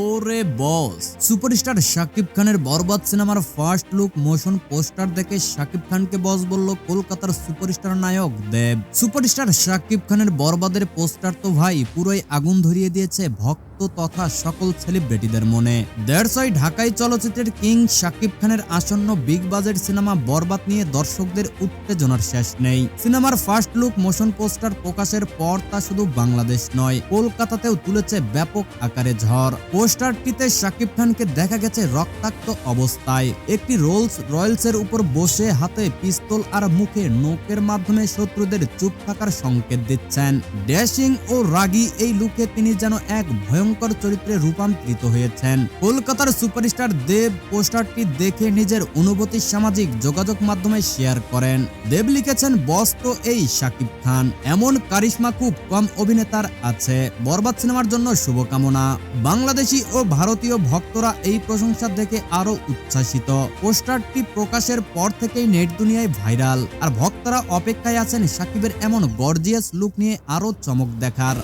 ওরে বস, সুপারস্টার শাকিব খানের বরবাদ সিনেমার ফার্স্ট লুক মোশন পোস্টার দেখে শাকিব খানকে বস বলল কলকাতার সুপারস্টার নায়ক দেব। সুপারস্টার শাকিব খানের বরবাদের পোস্টার তো ভাই পুরোই আগুন ধরিয়ে দিয়েছে ভক্ত তথা সকল সেলিব্রিটিদের মনে। দ্যাটস ওয়াই ঢাকায় চলচ্চিত্রের কিং শাকিব খানের আসন্ন বিগ বাজেট সিনেমা বরবাদ নিয়ে দর্শকদের উত্তেজনার শেষ নেই। সিনেমার ফার্স্ট লুক মোশন পোস্টার প্রকাশের পর তা শুধু বাংলাদেশ নয়, কলকাতাতেও তুলেছে ব্যাপক আকারে ঝড়। পোস্টারটিতে শাকিব খানকে দেখা গেছে রক্তাক্ত অবস্থায় একটি রোলস রয়েলসের উপর বসে, হাতে পিস্তল আর মুখে নোকের মাধ্যমে শত্রুদের চুপ থাকার সংকেত দিচ্ছেন। ড্যাশিং ও রাগী এই লুকে তিনি যেন এক ভয়ঙ্কর চরিত্রে রূপান্তরিত হয়েছেন। কলকাতার সুপারস্টার দেব পোস্টারটি দেখে নিজের অনুভূতি সামাজিক যোগাযোগ মাধ্যমে শেয়ার করেন। দেব লিখেছেন, বস তো এই শাকিব খান, এমন কারিশমা খুব কম অভিনেতার আছে। বরবাদ সিনেমার জন্য শুভকামনা। বাংলাদেশি ও ভারতীয় ভক্তরা এই প্রশংসা দেখে আরো উচ্ছ্বাসিত। পোস্টারটি প্রকাশের পর থেকেই নেট দুনিয়ায় ভাইরাল, আর ভক্তরা অপেক্ষায় আছেন শাকিবের এমন গর্জিয়াস লুক নিয়ে আরো চমক দেখার।